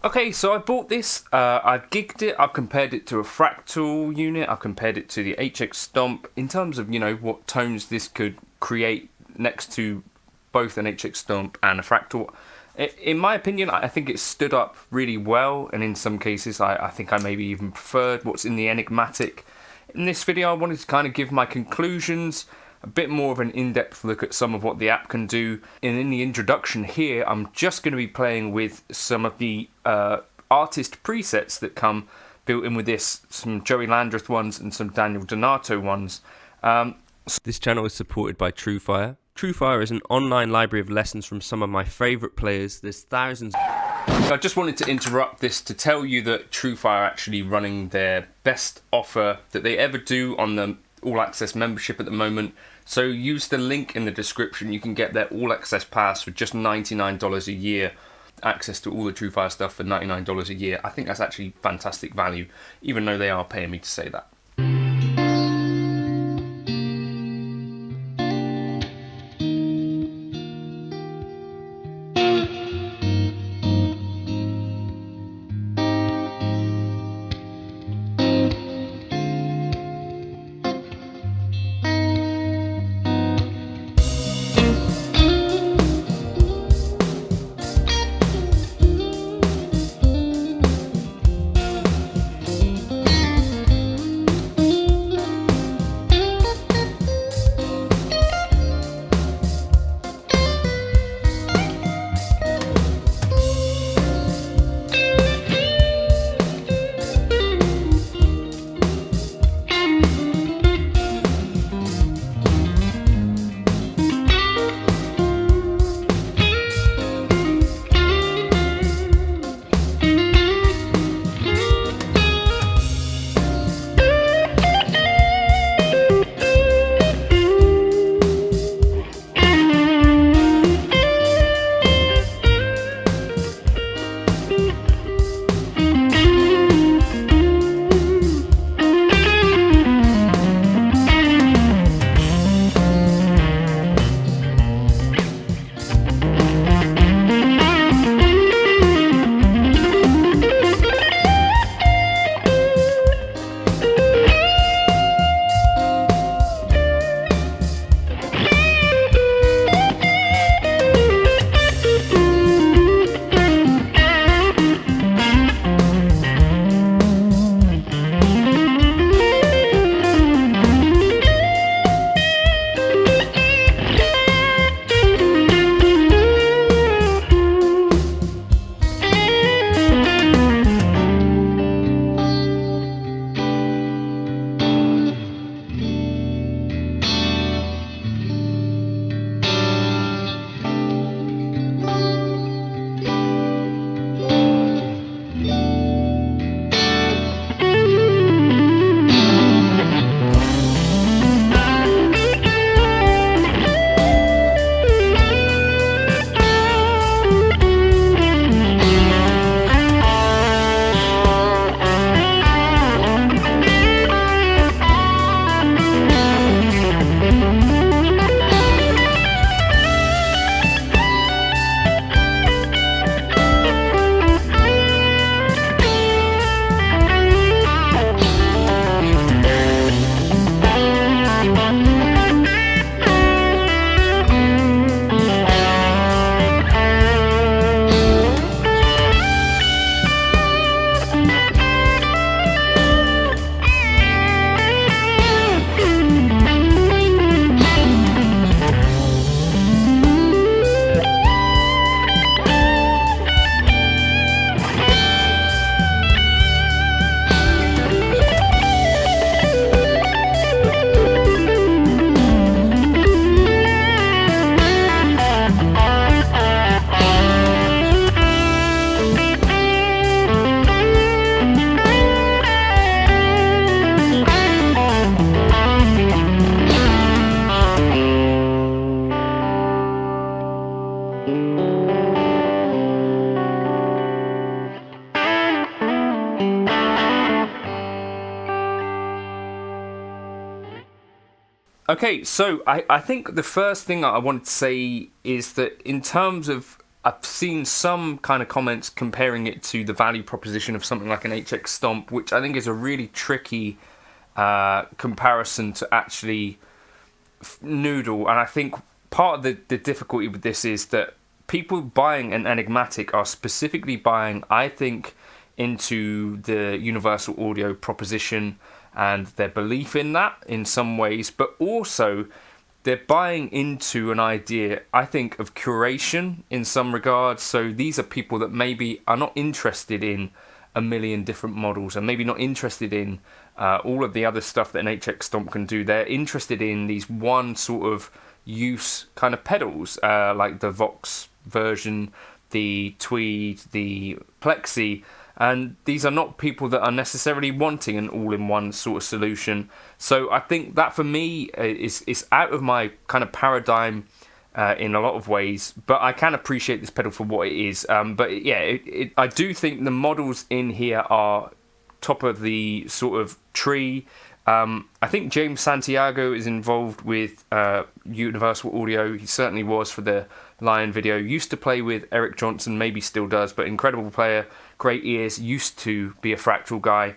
Okay, so I bought this, I've gigged it, I've compared it to a fractal unit, I've compared it to the HX Stomp in terms of, what tones this could create next to both an HX Stomp and a fractal. In my opinion, I think it stood up really well, and in some cases I think I maybe even preferred what's in the Enigmatic. In this video I wanted to kind of give my conclusions, a bit more of an in-depth look at some of what the app can do. And in the introduction here, I'm just going to be playing with some of the artist presets that come built in with this, some Joey Landreth ones and some Daniel Donato ones. This channel is supported by TrueFire. TrueFire is an online library of lessons from some of my favourite players. There's thousands. I just wanted to interrupt this to tell you that TrueFire are actually running their best offer that they ever do on the All Access membership at the moment. So use the link in the description. You can get their All Access pass for just $99 a year. Access to all the TrueFire stuff for $99 a year. I think that's actually fantastic value, even though they are paying me to say that. Okay, so I think the first thing I wanted to say is that in terms of I've seen some kind of comments comparing it to the value proposition of something like an HX Stomp, which I think is a really tricky comparison to actually noodle. And I think part of the difficulty with this is that people buying an Enigmatic are specifically buying, I think, into the Universal Audio proposition and their belief in that in some ways, but also they're buying into an idea, I think, of curation in some regards. So these are people that maybe are not interested in a million different models and maybe not interested in all of the other stuff that an HX Stomp can do. They're interested in these one sort of use kind of pedals, like the Vox version, the Tweed, the Plexi. And these are not people that are necessarily wanting an all-in-one sort of solution. So I think that for me is out of my kind of paradigm in a lot of ways. But I can appreciate this pedal for what it is. But yeah, I do think the models in here are top of the sort of tree. I think James Santiago is involved with Universal Audio. He certainly was for the Lion video. Used to play with Eric Johnson, maybe still does, but incredible player, great ears, used to be a fractal guy.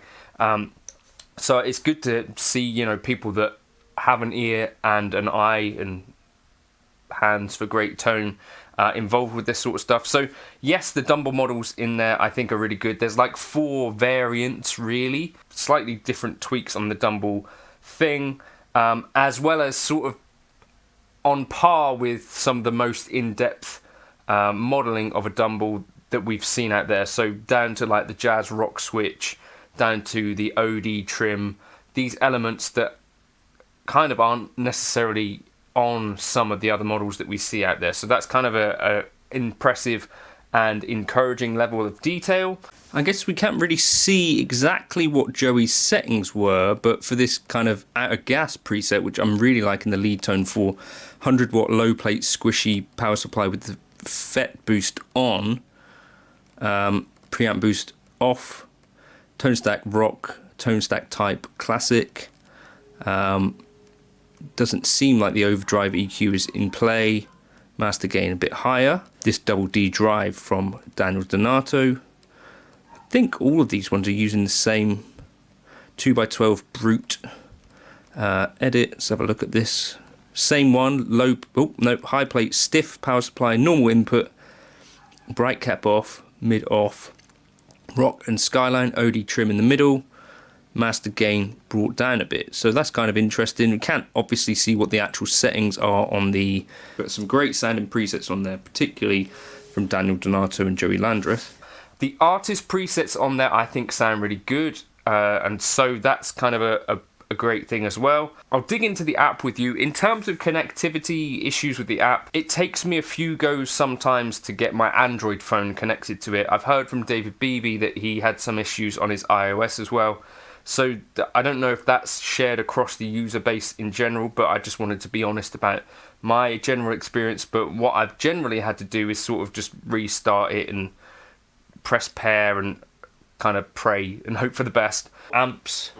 So it's good to see, you know, people that have an ear and an eye and hands for great tone involved with this sort of stuff. So yes, the Dumble models in there I think are really good. There's like 4 variants really, slightly different tweaks on the Dumble thing, as well as sort of on par with some of the most in-depth modelling of a Dumble that we've seen out there. So down to like the Jazz Rock switch, down to the OD trim, these elements that kind of aren't necessarily on some of the other models that we see out there. So that's kind of a impressive and encouraging level of detail. I guess we can't really see exactly what Joey's settings were, but for this kind of Outta Gas preset, which I'm really liking the lead tone for, 100 watt low plate squishy power supply with the FET boost on, preamp boost off, tone stack rock, tone stack type classic. Doesn't seem like the overdrive EQ is in play. Master gain a bit higher. This double D drive from Daniel Donato. I think all of these ones are using the same 2x12 brute edit. Let's have a look at this. Same one, high plate, stiff power supply, normal input, bright cap off, mid off, rock and skyline, OD trim in the middle, master gain brought down a bit. So that's kind of interesting. We can't obviously see what the actual settings are on the, but some great sounding presets on there, particularly from Daniel Donato and Joey Landreth. The artist presets on there I think sound really good, and so that's kind of a great thing as well. I'll dig into the app with you. In terms of connectivity issues with the app, it takes me a few goes sometimes to get my Android phone connected to it. I've heard from David Beebe that he had some issues on his iOS as well. So I don't know if that's shared across the user base in general, but I just wanted to be honest about my general experience. But what I've generally had to do is sort of just restart it and press pair and kind of pray and hope for the best. Amps.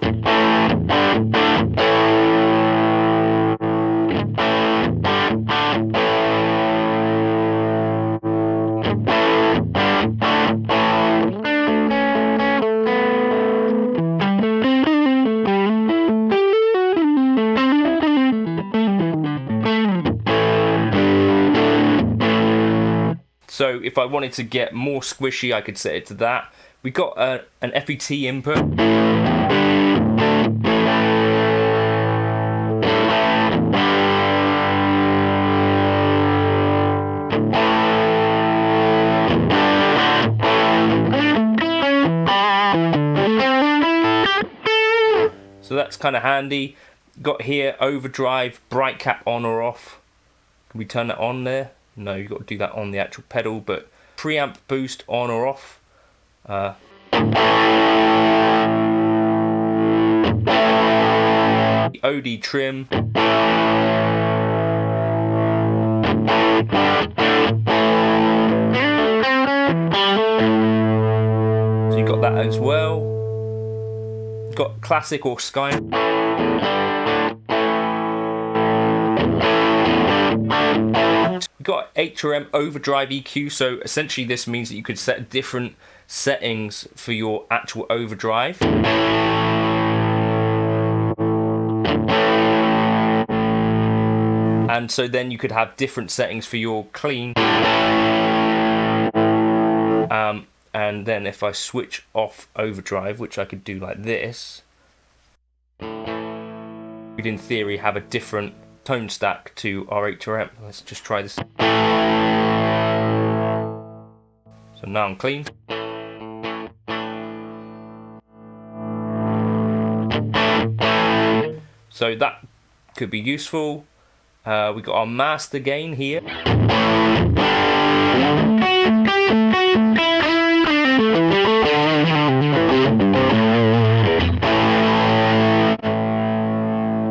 So if I wanted to get more squishy, I could set it to that. We got an FET input. So that's kind of handy. Got here overdrive, bright cap on or off. Can we turn that on there? No, you've got to do that on the actual pedal, but preamp boost on or off. OD trim. So you got that as well. Got classic or sky. got HRM overdrive EQ, so essentially this means that you could set different settings for your actual overdrive. And so then you could have different settings for your clean. And then if I switch off overdrive, which I could do like this, we'd in theory have a different tone stack to our HRM. Let's just try this. So now I'm clean. So that could be useful. We got our master gain here.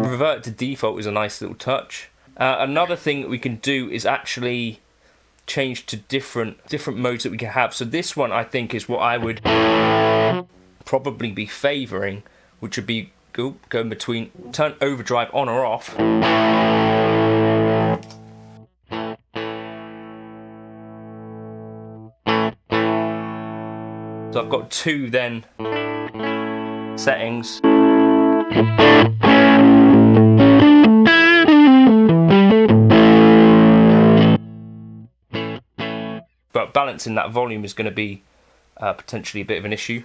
Revert to default is a nice little touch. Another thing that we can do is actually change to different modes that we can have. So this one I think is what I would probably be favouring, which would be going between turn overdrive on or off. So I've got two then settings. But balancing that volume is going to be potentially a bit of an issue.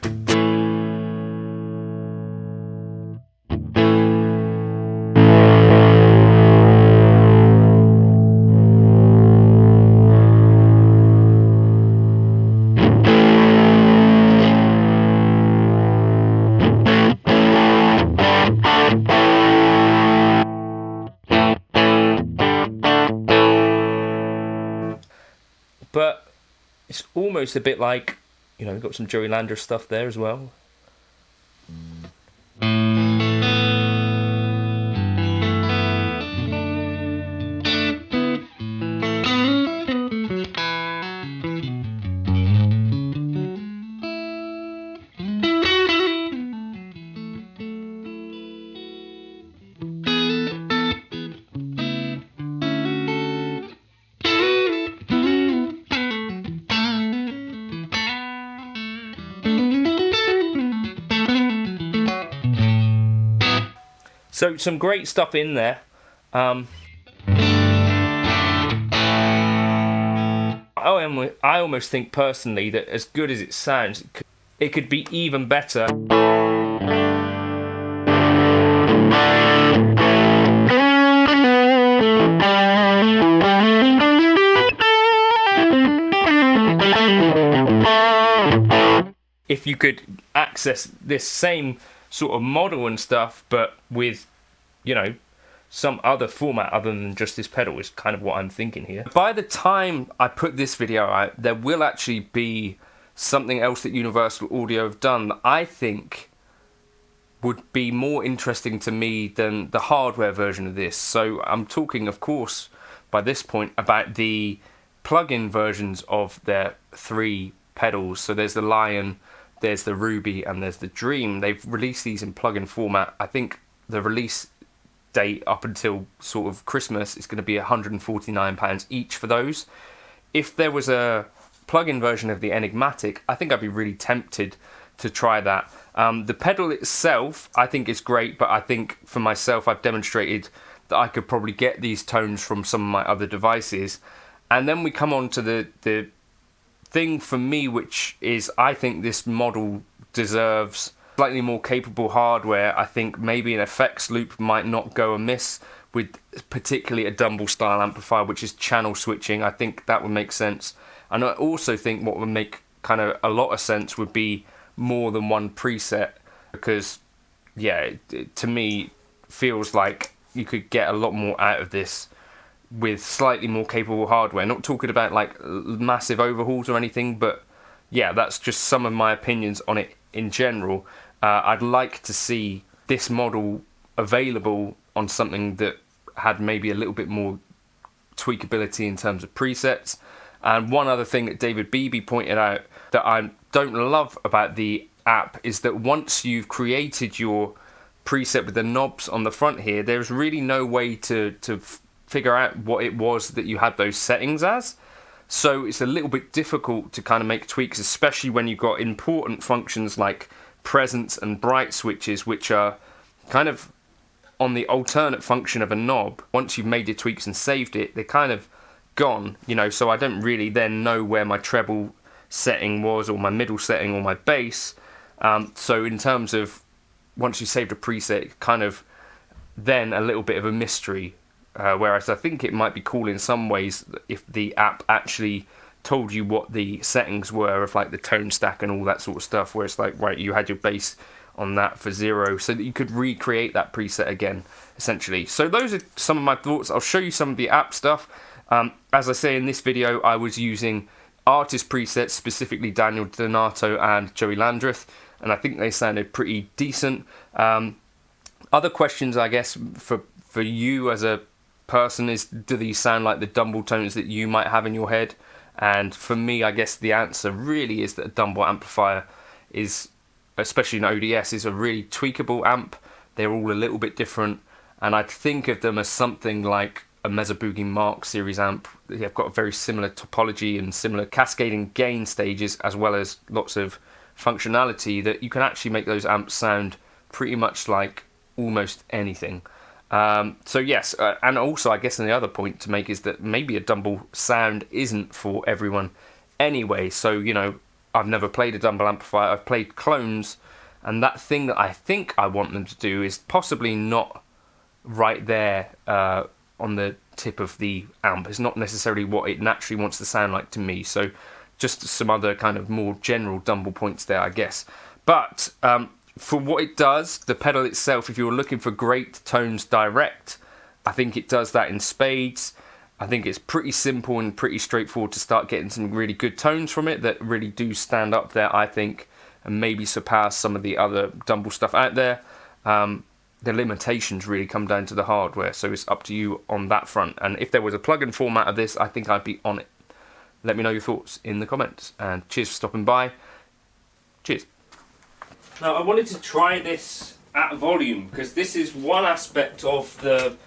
But it's almost a bit like, you know, we've got some Joey Landreth stuff there as well. So some great stuff in there. I almost think personally that as good as it sounds, it could be even better. If you could access this same sort of model and stuff, but with, you know, some other format other than just this pedal is kind of what I'm thinking here. By the time I put this video out, there will actually be something else that Universal Audio have done that I think would be more interesting to me than the hardware version of this. So I'm talking, of course, by this point, about the plug-in versions of their three pedals. So there's the Lion, there's the Ruby, and there's the Dream. They've released these in plug-in format. I think the release date up until sort of Christmas is going to be £149 each for those. If there was a plug-in version of the Enigmatic, I think I'd be really tempted to try that. The pedal itself, I think is great, but I think for myself, I've demonstrated that I could probably get these tones from some of my other devices. And then we come on to the thing for me, which is I think this model deserves slightly more capable hardware. I think maybe an effects loop might not go amiss with particularly a Dumble style amplifier, which is channel switching. I think that would make sense. And I also think what would make kind of a lot of sense would be more than one preset, because yeah, it to me feels like you could get a lot more out of this with slightly more capable hardware. Not talking about like massive overhauls or anything, but yeah, that's just some of my opinions on it in general. I'd like to see this model available on something that had maybe a little bit more tweakability in terms of presets. And one other thing that David Beebe pointed out that I don't love about the app is that once you've created your preset with the knobs on the front here, there's really no way to figure out what it was that you had those settings as. So it's a little bit difficult to kind of make tweaks, especially when you've got important functions like presence and bright switches, which are kind of on the alternate function of a knob. Once you've made your tweaks and saved it, they're kind of gone, you know, so I don't really then know where my treble setting was, or my middle setting, or my bass. So in terms of once you saved a preset, kind of then a little bit of a mystery. Whereas I think it might be cool in some ways if the app actually told you what the settings were of like the tone stack and all that sort of stuff, where it's like, right, you had your bass on that for 0, so that you could recreate that preset again, essentially. So those are some of my thoughts. I'll show you some of the app stuff. As I say in this video, I was using artist presets, specifically Daniel Donato and Joey Landreth, and I think they sounded pretty decent. Other questions, I guess, for you as a person is, do these sound like the Dumble tones that you might have in your head? And for me, I guess the answer really is that a Dumble amplifier is, especially in ODS, is a really tweakable amp. They're all a little bit different, and I'd think of them as something like a Mesa Boogie Mark series amp. They've got a very similar topology and similar cascading gain stages, as well as lots of functionality, that you can actually make those amps sound pretty much like almost anything. So yes, and also I guess the other point to make is that maybe a Dumble sound isn't for everyone anyway. So, you know, I've never played a Dumble amplifier. I've played clones, and that thing that I think I want them to do is possibly not right there on the tip of the amp. It's not necessarily what it naturally wants to sound like to me. So just some other kind of more general Dumble points there, I guess. But for what it does, the pedal itself, if you're looking for great tones direct, I think it does that in spades. I think it's pretty simple and pretty straightforward to start getting some really good tones from it that really do stand up there, I think, and maybe surpass some of the other Dumble stuff out there. The limitations really come down to the hardware, so it's up to you on that front. And if there was a plug-in format of this, I think I'd be on it. Let me know your thoughts in the comments, and cheers for stopping by. Cheers. Now, I wanted to try this at volume, because this is one aspect of the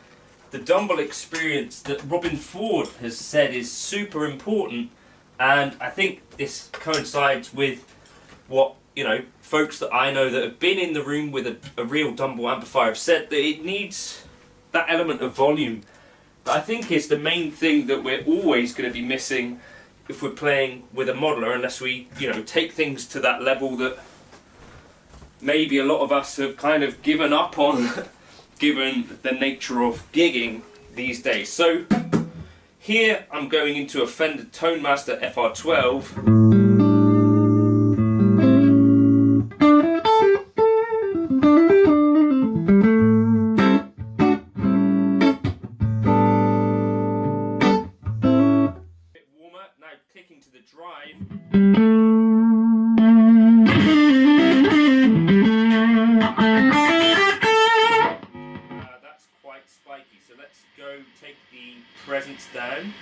Dumble experience that Robin Ford has said is super important, and I think this coincides with what, you know, folks that I know that have been in the room with a real Dumble amplifier have said, that it needs that element of volume. But I think it's the main thing that we're always going to be missing if we're playing with a modeler, unless we, you know, take things to that level that maybe a lot of us have kind of given up on given the nature of gigging these days. So here I'm going into a Fender Tonemaster FR12. Clicking to the drive. That's quite spiky, so let's go take the presence down.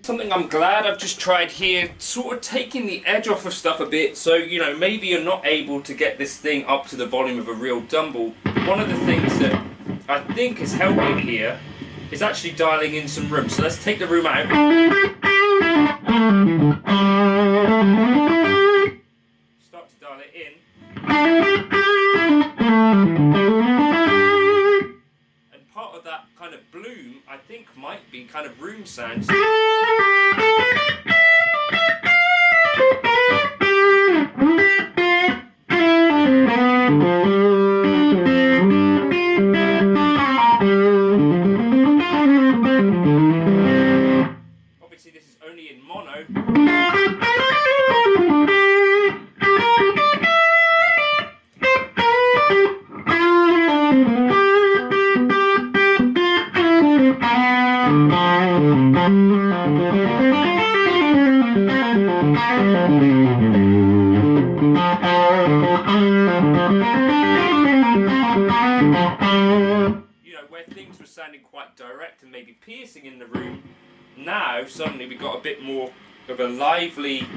Something I'm glad I've just tried here, sort of taking the edge off of stuff a bit, so, you know, maybe you're not able to get this thing up to the volume of a real Dumble. One of the things that I think is helping here is actually dialing in some room. So let's take the room out. Start to dial it in. And part of that kind of bloom, I think, might be kind of room sounds. Obviously this is only in mono. You know, where things were sounding quite direct and maybe piercing in the room, now suddenly we got a bit more of a lively.